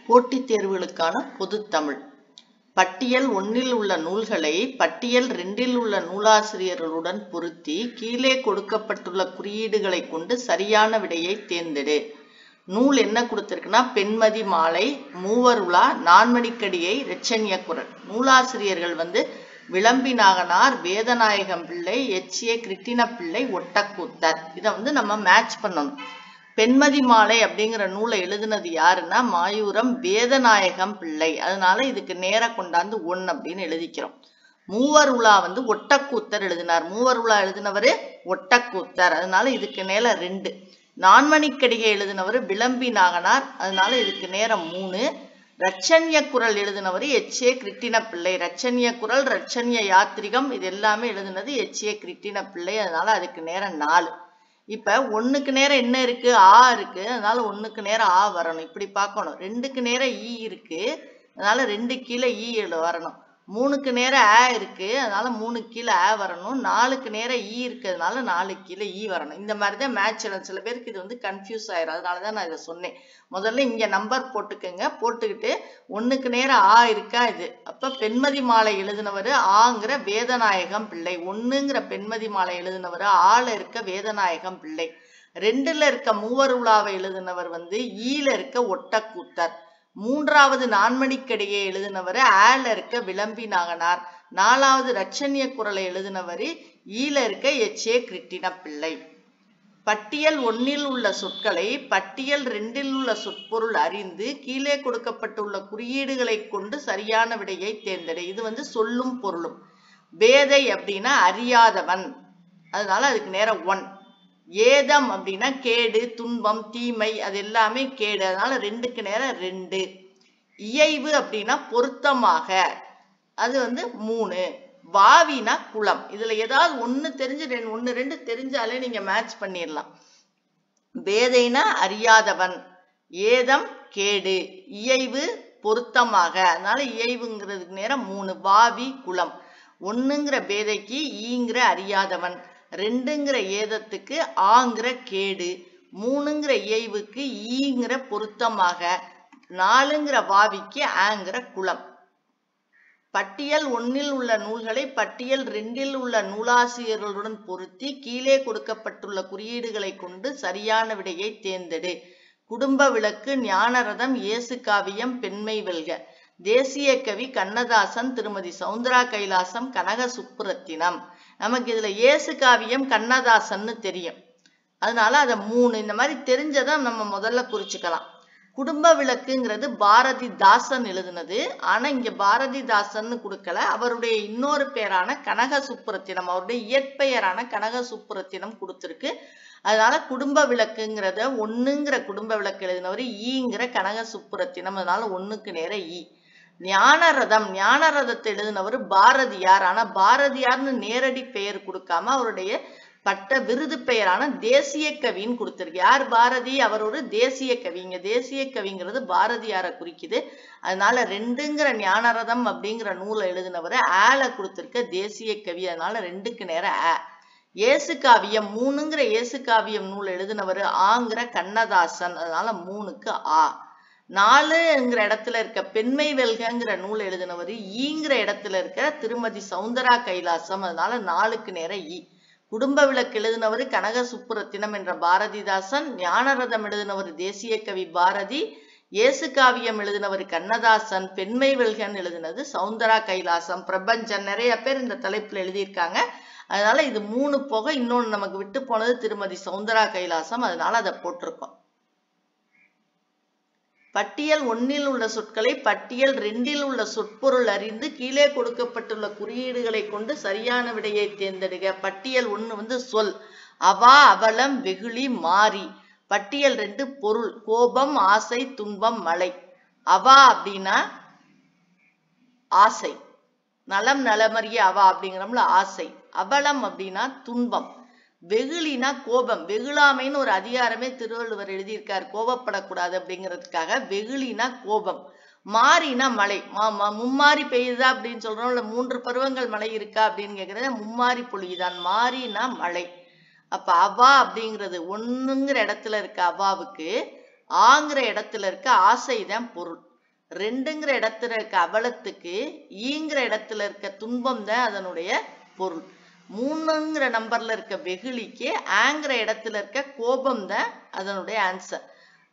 போட்டித் தேர்வுகளுக்கான பொதுத்தமிழ். பட்டியல் 1 உள்ள நூல்களை பட்டியல் 2 உள்ள நூலாசிரியர்களுடன் பொருத்தி கீழே கொடுக்கப்பட்டுள்ள குறியீடுகளை கொண்டு சரியான விடையை தேர்ந்தெடு. நூல் என்ன கொடுத்திருக்குன்னா பெண்மதி மாலை, மூவர் உலா, நான்மணிக்கடிகை, இரட்சண்ய குரல். நூலாசிரியர்கள் விளம்பி நாகனார், வேதநாயகம் பிள்ளை, எச்.ஏ. கிருட்டின பிள்ளை, ஒட்டக்கூத்தர். இதை நம்ம மேட்ச் பண்ணணும். பெண்மதி மாலை அப்படிங்கிற நூலை எழுதினது யாருன்னா மாயூரம் வேதநாயகம் பிள்ளை. அதனால இதுக்கு நேர கொண்டாந்து 1 அப்படின்னு எழுதிக்கிறோம். மூவர் உலா ஒட்டக்கூத்தர் எழுதினார். மூவர் உலா எழுதினவரு ஒட்டக்கூத்தர். அதனால இதுக்கு நேர 2. நான்மணிக்கடிகை எழுதினவர் விளம்பி நாகனார். அதனால இதுக்கு நேரம் 3. இரட்சண்ய குரல் எழுதினவர் எச்.ஏ. கிருட்டின பிள்ளை. இரட்சண்ய குரல், இரட்சண்ய யாத்திரிகம் இது எல்லாமே எழுதினது எச்.ஏ. கிருட்டின பிள்ளை. அதனால அதுக்கு நேரம் 4. இப்ப 1க்கு நேரம் என்ன இருக்கு? ஆ இருக்கு. அதனால 1க்கு நேரம் ஆ வரணும். இப்படி பார்க்கணும். 2க்கு நேரம் ஈ இருக்கு. அதனால 2 கீழே ஈ வரணும். 3க்கு நேரம் ஆ இருக்கு. அதனால 3 கீழே ஆ வரணும். 4க்கு நேரம் ஈ இருக்கிறதுனால 4 கீழே ஈ வரணும். இந்த மாதிரி தான் மேட்ச் எழுத. சில பேருக்கு இது கன்ஃபியூஸ் ஆயிரும். அதனாலதான் நான் இதை சொன்னேன். முதல்ல இங்க நம்பர் போட்டுக்கோங்க. போட்டுக்கிட்டு 1க்கு நேரம் ஆ இருக்கா இது. அப்ப பெண்மதி மாலை எழுதினவர் ஆங்கிற வேதநாயகம் பிள்ளை. 1ங்கிற பெண்மதி மாலை எழுதினவர் ஆல இருக்க வேதநாயகம் பிள்ளை. 2ல இருக்க மூவர் உலாவை எழுதினவர் ஈல இருக்க ஒட்டக்கூத்தர். 3வது நான்மணிக்கடிகை எழுதினவர் ஆல இருக்க விளம்பி நாகனார். 4வது இரட்சண்ய குரலை எழுதினவர் ஈல இருக்க எச்.ஏ. கிருட்டின பிள்ளை. பட்டியல் 1 உள்ள சொற்களை பட்டியல் 2 உள்ள சொற்பொருள் அறிந்து கீழே கொடுக்கப்பட்டுள்ள குறியீடுகளை கொண்டு சரியான விடையை தேர்ந்தெடு. இது சொல்லும் பொருளும். பேதை அப்படின்னா அறியாதவன். அதனால அதுக்கு நேரம் 1. ஏதம் அப்படின்னா கேடு, துன்பம், தீமை அது எல்லாமே கேடு. அதனால 2க்கு நேரம் 2. இயைவு அப்படின்னா பொருத்தமாக. அது 3. வாவினா குளம். இதுல ஏதாவது 1 தெரிஞ்சு 1 2 தெரிஞ்சாலே நீங்க மேட்ச் பண்ணிடலாம். பேதைனா அறியாதவன், ஏதம் கேடு, இயைவு பொருத்தமாக. அதனால இயைவுங்கிறதுக்கு நேரம் 3. வாவி குளம். 1ங்கிற பேதைக்கு ஈங்கிற அறியாதவன், 2ங்கிற ஏதத்துக்கு ஆங்கிற கேடு, 3ங்கிற இயைவுக்கு ஈங்கிற பொருத்தமாக, 4ங்கிற வாவிக்கு ஆங்கிற குளம். பட்டியல் 1 உள்ள நூல்களை பட்டியல் 2 உள்ள நூலாசிரியர்களுடன் பொருத்தி கீழே கொடுக்கப்பட்டுள்ள குறியீடுகளை கொண்டு சரியான விடையை தேர்ந்தெடு. குடும்ப விளக்கு, ஞானரதம், இயேசு காவியம், பெண்மை வெல்க. தேசிய கவி கண்ணதாசன், திருமதி சவுந்தரா கைலாசம், கனக சுப்புரத்தினம். நமக்கு இதுல இயேசு காவியம் கண்ணதாசன்னு தெரியும். அதனால அதை 3 இந்த மாதிரி தெரிஞ்சதான் நம்ம முதல்ல குறிச்சுக்கலாம். குடும்ப விளக்குங்கிறது பாரதிதாசன் எழுதினது. ஆனா இங்க பாரதிதாசன் கொடுக்கல. அவருடைய இன்னொரு பேரான கனக சுப்புரத்தினம், அவருடைய இயற்பெயரான கனக சுப்புரத்தினம் கொடுத்திருக்கு. அதனால குடும்ப விளக்குங்கிறத 1ங்கிற குடும்ப விளக்கு எழுதினவர் ஈங்கிற கனக சுப்புரத்தினம். அதனால 1க்கு நேரம் ஈ. ஞானரதம், ஞானரதத்தை எழுதினவர் பாரதியார். ஆனா பாரதியார்னு நேரடி பெயர் கொடுக்காம அவருடைய பட்ட விருது பெயரான தேசிய கவின்னு கொடுத்திருக்கு. யார் பாரதி? அவர் ஒரு தேசிய கவி. இங்க தேசிய கவிங்கிறது பாரதியாரை குறிக்குது. அதனால 2ங்கிற ஞானரதம் அப்படிங்கிற நூலை எழுதினவர் ஆல கொடுத்திருக்க தேசிய கவி. அதனால 2க்கு நேரம் ஆ. இயேசு காவியம் 3ங்கிற இயேசு காவியம் நூல் எழுதினவர் ஆங்கிற கண்ணதாசன். அதனால 3க்கு ஆ. 4ங்கிற இடத்துல இருக்க பெண்மை வெல்கங்கிற நூல் எழுதினவர் ஈங்கிற இடத்துல இருக்க திருமதி சவுந்தரா கைலாசம். அதனால 4க்கு நேரம் ஈ. குடும்ப விளக்கு எழுதினவர் கனக சுப்புரத்தினம் என்ற பாரதிதாசன். ஞானரதம் எழுதினவர் தேசிய கவி பாரதி. இயேசு காவியம் எழுதினவர் கண்ணதாசன். பெண்மை வெல்கன் எழுதினது சவுந்தரா கைலாசம். பிரபஞ்சன் நிறைய பேர் இந்த தலைப்புல எழுதியிருக்காங்க. அதனால இது 3 போக இன்னொன்னு நமக்கு விட்டு போனது திருமதி சவுந்தரா கைலாசம். அதனால அதை போட்டிருக்கோம். பட்டியல் 1 உள்ள சொற்களை பட்டியல் 2 உள்ள சொற்பொருள் அறிந்து கீழே கொடுக்கப்பட்டுள்ள குறியீடுகளை கொண்டு சரியான விடையை தேர்ந்தெடுக. பட்டியல் 1 சொல் அவா, அவலம், வெகுளி, மாறி. பட்டியல் 2 பொருள் கோபம், ஆசை, துன்பம், மழை. அவா அப்படின்னா ஆசை. நலம் நலமறிய அவா அப்படிங்கிறோம்ல ஆசை. அவலம் அப்படின்னா துன்பம். வெகுளினா கோபம். வெகுளாமைன்னு ஒரு அதிகாரமே திருவள்ளுவர் எழுதியிருக்கார். கோபப்படக்கூடாது அப்படிங்கிறதுக்காக. வெகுளினா கோபம். மாறினா மழை. மும்மாரி பெய்யுதா அப்படின்னு சொல்றோம்ல. 3 பருவங்கள் மழை இருக்கா அப்படின்னு கேட்கறது மும்மாரி பொழியுதான். மாறினா மழை. அப்ப அவா அப்படிங்கிறது 1ங்கிற இடத்துல இருக்க அவாவுக்கு ஆங்கிற இடத்துல இருக்க ஆசைதான் பொருள். ரெண்டுங்கிற இடத்துல இருக்க அவலத்துக்கு ஈங்கிற இடத்துல இருக்க துன்பம் தான் அதனுடைய பொருள். 3ங்கிற நம்பர்ல இருக்க வெகுளிக்கு ஆங்கிற இடத்துல இருக்க கோபம் தான் அதனுடைய ஆன்சர்.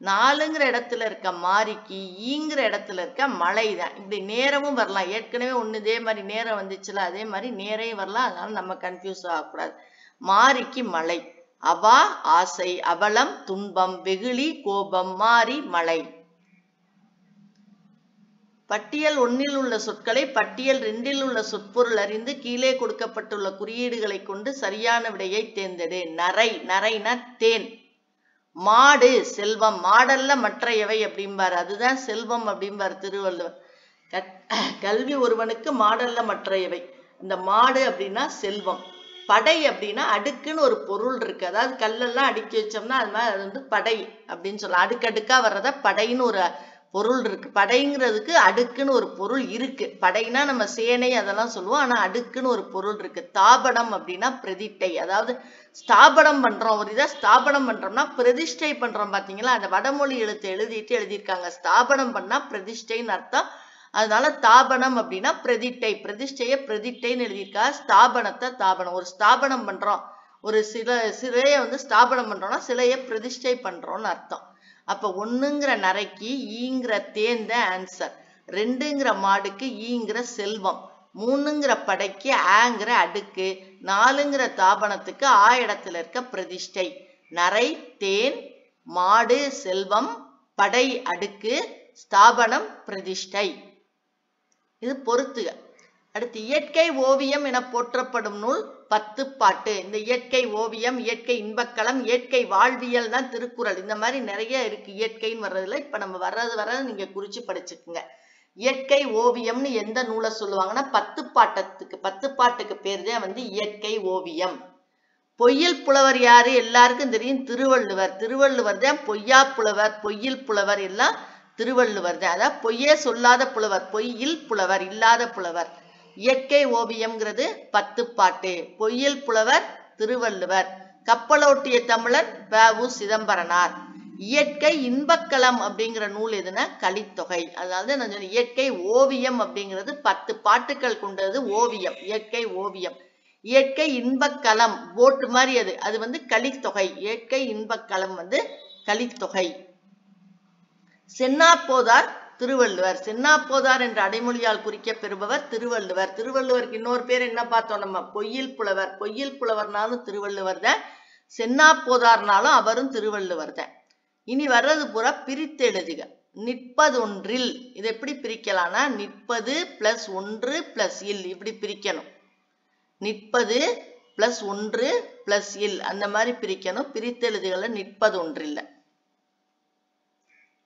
4ங்கிற இடத்துல இருக்க மாரிக்கு ஈங்கிற இடத்துல இருக்க மழை தான். இப்படி நேரமும் வரலாம். ஏற்கனவே ஒன்று இதே மாதிரி நேரம் வந்துச்சுல, அதே மாதிரி நேரையும் வரலாம். அதனால நம்ம கன்ஃபியூஸ் ஆகக்கூடாது. மாரிக்கு மழை, அவா ஆசை, அவலம் துன்பம், வெகுளி கோபம், மாரி மழை. பட்டியல் 1ல் உள்ள சொற்களை பட்டியல் 2ல் உள்ள சொற்பொருள் அறிந்து கீழே கொடுக்கப்பட்டுள்ள குறியீடுகளை கொண்டு சரியான விடையை தேர்ந்தெடு. நரை, நரைனா தேன். மாடு செல்வம், மாடல்ல மற்றையவை அப்படிம்பாரு, அதுதான் செல்வம் அப்படிம்பாரு திருவள்ளுவர். கல்வி ஒருவனுக்கு மாடல்ல மற்றையவை. இந்த மாடு அப்படின்னா செல்வம். படை அப்படின்னா அடுக்குன்னு ஒரு பொருள் இருக்கு. அதாவது கல்லெல்லாம் அடுக்கி வச்சோம்னா அது மாதிரி அது வந்து படை அப்படின்னு சொல்லலாம். அடுக்கடுக்கா வர்றத படைன்னு ஒரு பொருள் இருக்கு. படைங்கிறதுக்கு அடுக்குன்னு ஒரு பொருள் இருக்கு. படைனா நம்ம சேனை அதெல்லாம் சொல்லுவோம். ஆனா அடுக்குன்னு ஒரு பொருள் இருக்கு. தாபனம் அப்படின்னா பிரதிஷ்டை. அதாவது ஸ்தாபனம் பண்றோம், ஒரு இதை ஸ்தாபனம் பண்றோம்னா பிரதிஷ்டை பண்றோம். பாத்தீங்களா, அந்த வடமொழி எழுத்து எழுதியிருக்காங்க. ஸ்தாபனம் பண்ணா பிரதிஷ்டைன்னு அர்த்தம். அதனால தாபனம் அப்படின்னா பிரதிஷ்டை. பிரதிஷ்டையை பிரதிஷ்டைன்னு எழுதியிருக்கா. ஸ்தாபனத்தை தாபனம். ஒரு ஸ்தாபனம் பண்றோம், ஒரு சிலையை வந்து ஸ்தாபனம் பண்றோம்னா சிலையை பிரதிஷ்டை பண்றோம்னு அர்த்தம். அப்ப 1ங்கிற நரைக்கு ஈங்கிற தேர்ந்த ஆன்சர். 2ங்கிற மாடுக்கு ஈங்கிற செல்வம். 3ங்கிற படைக்கு ஆங்கிற அடுக்கு. 4ங்கிற தாபனத்துக்கு இடத்துல இருக்க பிரதிஷ்டை. நரை தேன், மாடு செல்வம், படை அடுக்கு, ஸ்தாபனம் பிரதிஷ்டை. இது பொறுத்துக. அடுத்து இயற்கை ஓவியம் என போற்றப்படும் நூல் 10 பாட்டு. இந்த இயற்கை ஓவியம், இயற்கை இன்பக்களம், இயற்கை வாழ்வியல் தான் திருக்குறள். இந்த மாதிரி நிறைய இருக்கு இயற்கைன்னு வர்றதுல. இப்ப நம்ம வர்றது நீங்க குறிச்சு படிச்சுக்குங்க. இயற்கை ஓவியம்னு எந்த நூலை சொல்லுவாங்கன்னா 10 பாட்டுக்கு பேர் தான் வந்து இயற்கை ஓவியம். பொய்யில் புலவர் யாரு? எல்லாருக்கும் தெரியும், திருவள்ளுவர். திருவள்ளுவர் தான் பொய்யா புலவர், பொய்யில் புலவர் எல்லாம் திருவள்ளுவர் தான். அதாவது பொய்யே சொல்லாத புலவர், பொய்யில் புலவர், இல்லாத புலவர். இயற்கை ஓவியம்ங்கிறது 10 பாட்டு. பொய்யில் புலவர் திருவள்ளுவர். கப்பலோட்டிய தமிழன் வ.உ. சிதம்பரனார். இயற்கை இன்பக்களம் அப்படிங்கிற நூல் எதுனா கலித்தொகை. அதாவது நான் சொன்ன இயற்கை ஓவியம் அப்படிங்கிறது 10 பாட்டுக்கள் கொண்டது ஓவியம், இயற்கை ஓவியம். இயற்கை இன்பக்களம் போட்டு மாதிரி அது வந்து கலித்தொகை. இயற்கை இன்பக்களம் வந்து கலித்தொகை. சென்னாப்போதார் திருவள்ளுவர். சென்னாப்போதார் என்ற அடைமொழியால் குறிக்க பெறுபவர் திருவள்ளுவர். திருவள்ளுவருக்கு இன்னொரு பேர் என்ன பார்த்தோம் நம்ம? பொய்யில் புலவர். பொய்யில் புலவர்னாலும் திருவள்ளுவர் தான், சென்னாப்போதார்னாலும் அவரும் திருவள்ளுவர் தான். இனி வர்றது பூரா பிரித்து எழுதுக. நிற்பதொன்றில் இது எப்படி பிரிக்கலாம்னா நிற்பது பிளஸ் 1 பிளஸ் இல் இப்படி பிரிக்கணும். நிற்பது பிளஸ் 1 பிளஸ் இல் அந்த மாதிரி பிரிக்கணும். பிரித்து எழுதுகளை நிற்பதொன்றில்.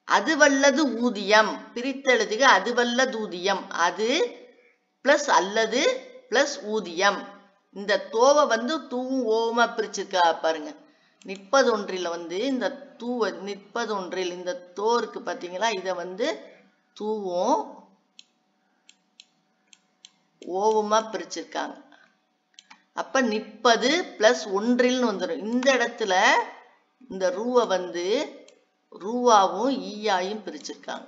அது வல்லது ஊதியம். பிரித்தெழுதுக அது வல்லது ஊதியம். அது பிளஸ் அல்லது பிளஸ் ஊதியம். இந்த தோவை வந்து தூவும் ஓவமா பிரிச்சிருக்கா பாருங்க. நிற்பதொன்றில் வந்து இந்த தூவை நிற்பதொன்றில் இந்த தோருக்கு பார்த்தீங்களா, இதை வந்து தூவும் ஓவமா பிரிச்சிருக்காங்க. அப்ப நிற்பது பிளஸ் 1ன்னு வந்துடும். இந்த இடத்துல இந்த ரூவை வந்து ரூவாவும் ஈயாயும் பிரிச்சிருக்காங்க.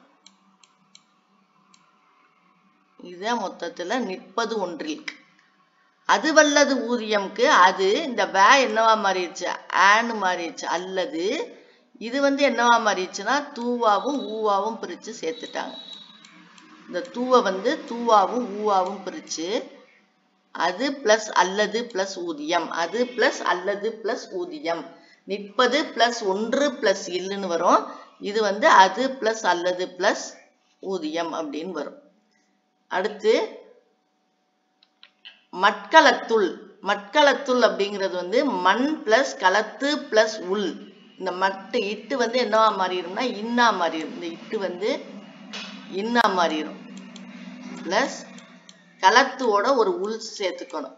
இதுதான் மொத்தத்துல நிற்பது ஒன்றில். அது வல்லது ஊதியம்க்கு அது இந்த வே என்னவா மாறிடுச்சு? ஆன்னு மாறிடுச்சு. அல்லது இது வந்து என்னவா மாறிடுச்சுன்னா தூவாவும் ஊவாவும் பிரிச்சு சேர்த்துட்டாங்க. இந்த தூவை வந்து தூவாவும் ஊவாவும் பிரிச்சு அது பிளஸ் அல்லது பிளஸ் ஊதியம். அது பிளஸ் அல்லது பிளஸ் ஊதியம். நிற்பது பிளஸ் 1 பிளஸ் இல்லுன்னு வரும். இது வந்து அது பிளஸ் அல்லது பிளஸ் ஊதியம் அப்படின்னு வரும். அடுத்து மட்களத்துள். மட்களத்துள் அப்படிங்கிறது வந்து மண் பிளஸ் களத்து பிளஸ் உள். இந்த மட்டு இட்டு வந்து என்னவா மாறிடும்னா இன்னா மாறிடும். இந்த இட்டு வந்து இன்னா மாறிடும். பிளஸ் களத்தோட ஒரு உள் சேர்த்துக்கணும்.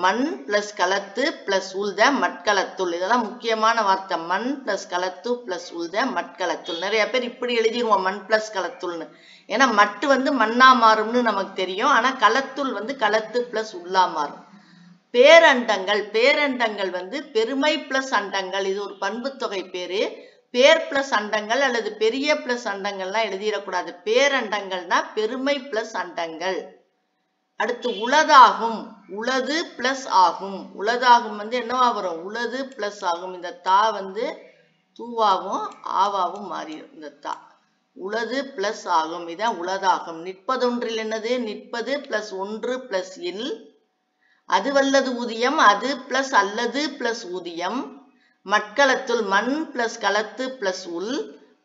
மண் பிளஸ் களத்து பிளஸ் உள் தான் மட்களத்துள். இதெல்லாம் முக்கியமான வார்த்தை. மண் பிளஸ் களத்து பிளஸ் உள் தான் மட்களத்துள். நிறைய பேர் இப்படி எழுதிடுவோம் மண் பிளஸ் களத்துள்னு. ஏன்னா மட்டு வந்து மண்ணா மாறும்னு நமக்கு தெரியும். ஆனா களத்துள் வந்து களத்து பிளஸ் உள்ளா மாறும். பேரண்டங்கள். பேரண்டங்கள் வந்து பெருமை பிளஸ் அண்டங்கள். இது ஒரு பண்பு தொகை பேரு. பேர் பிளஸ் அண்டங்கள் அல்லது பெரிய பிளஸ் அண்டங்கள்லாம் எழுதிடக்கூடாது. பேரண்டங்கள்னா பெருமை பிளஸ் அண்டங்கள். அடுத்து உளதாகும். உளது பிளஸ் ஆகும். உளதாகும் வந்து என்னவா வரும்? உளது பிளஸ் ஆகும். இந்த தா வந்து தூவாவும் ஆவாவும் மாறிடும். இந்த தா உளது பிளஸ் ஆகும். இதான் உளதாகும். நிற்பதொன்றில் என்னது? நிற்பது பிளஸ் ஒன்று பிளஸ் இல். அது வல்லது ஊதியம். அது பிளஸ் அல்லது பிளஸ் ஊதியம். மட்களத்துள் மண் பிளஸ் களத்து பிளஸ் உள்.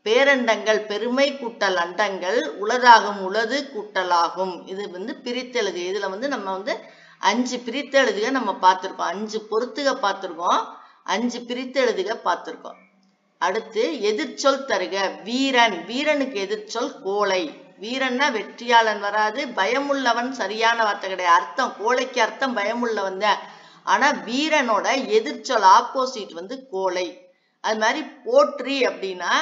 பேரண்டங்கள் பெருமை கூட்டல் அண்டங்கள். உளதாகும் உளது கூட்டலாகும். இது வந்து பிரித்தெழுது. இதுல வந்து நம்ம வந்து 5 பிரித்தெழுதுக நம்ம பார்த்திருக்கோம். 5 பொறுத்துக பார்த்திருக்கோம். 5 பிரித்தெழுதுக பார்த்திருக்கோம். அடுத்து எதிர்ச்சொல் தருக. வீரன். வீரனுக்கு எதிர்ச்சொல் கோழை. வீரன்னா வெற்றியாளன் வராது. பயமுள்ளவன் சரியான வார்த்தை கிடையாது. அர்த்தம் கோழைக்கு அர்த்தம் பயமுள்ளவன் தான். ஆனா வீரனோட எதிர்ச்சொல் ஆப்போசிட் வந்து கோழை. அது மாதிரி போற்றி அப்படின்னா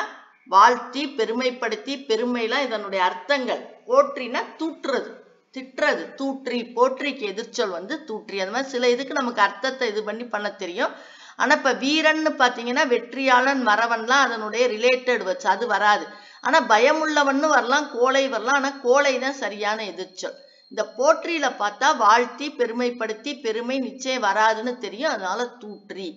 வாழ்த்தி பெருமைப்படுத்தி. பெருமைலாம் இதனுடைய அர்த்தங்கள். போற்றினா தூற்றுறது திட்டுறது. தூற்றி. போற்றிக்கு எதிர்ச்சொல் வந்து தூற்றி. அது மாதிரி சில இதுக்கு நமக்கு அர்த்தத்தை இது பண்ணி பண்ண தெரியும். ஆனா இப்ப வீரன்னு பாத்தீங்கன்னா வெற்றியாளன் மறவன்லாம் அதனுடைய ரிலேட்டட் வச்சு அது வராது. ஆனா பயமுள்ளவன்னு வரலாம், கோழை வரலாம். ஆனா கோழை தான் சரியான எதிர்ச்சொல். இந்த போற்றியில பார்த்தா வாழ்த்தி பெருமைப்படுத்தி பெருமை நிச்சயம் வராதுன்னு தெரியும். அதனால தூற்றி.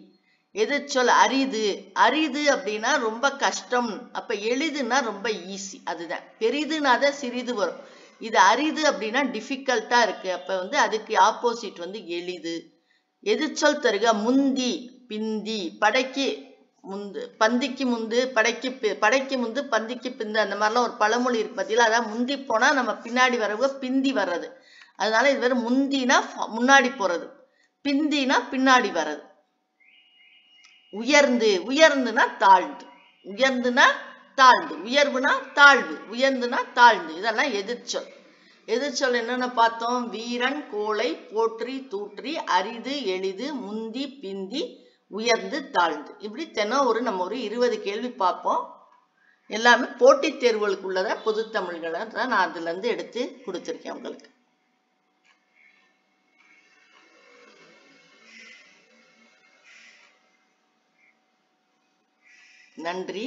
எதிர்ச்சொல் அரிது. அரிது அப்படின்னா ரொம்ப கஷ்டம். அப்ப எளிதுன்னா ரொம்ப ஈஸி. அதுதான். பெரிதுனாதான் சிறிது வரும். இது அரிது அப்படின்னா டிஃபிகல்ட்டா இருக்கு. அப்ப வந்து அதுக்கு ஆப்போசிட் வந்து எளிது. எதிர்ச்சொல் தருக. முந்தி பிந்தி. படைக்கு முந்து பந்திக்கு முந்து படைக்கு முந்து பந்திக்கு பிந்து. அந்த மாதிரிலாம் ஒரு பழமொழி இருக்கு பார்த்தீங்களா? அதான் முந்தி போனா நம்ம பின்னாடி வரவங்க பிந்தி வர்றது. அதனால இது வேற. முந்தினா முன்னாடி போறது, பிந்தினா பின்னாடி வர்றது. உயர்ந்து. உயர்ந்துனா தாழ்ந்து. உயர்ந்துனா தாழ்ந்து. உயர்வுனா தாழ்வு. உயர்ந்துனா தாழ்ந்து. இதெல்லாம் எதிர்ச்சொல். எதிர்ச்சொல் என்னென்ன பார்த்தோம்? வீரன், கோழை, போற்றி, தூற்றி, அரிது, எளிது, முந்தி, பிந்தி, உயர்ந்து, தாழ்ந்து. இப்படி தினம் நம்ம ஒரு 20 கேள்வி பார்ப்போம். எல்லாமே போட்டித் தேர்வுகளுக்கு உள்ளத பொது தமிழ்களை தான் நான் அதுல இருந்து எடுத்து கொடுத்துருக்கேன் உங்களுக்கு. நன்றி.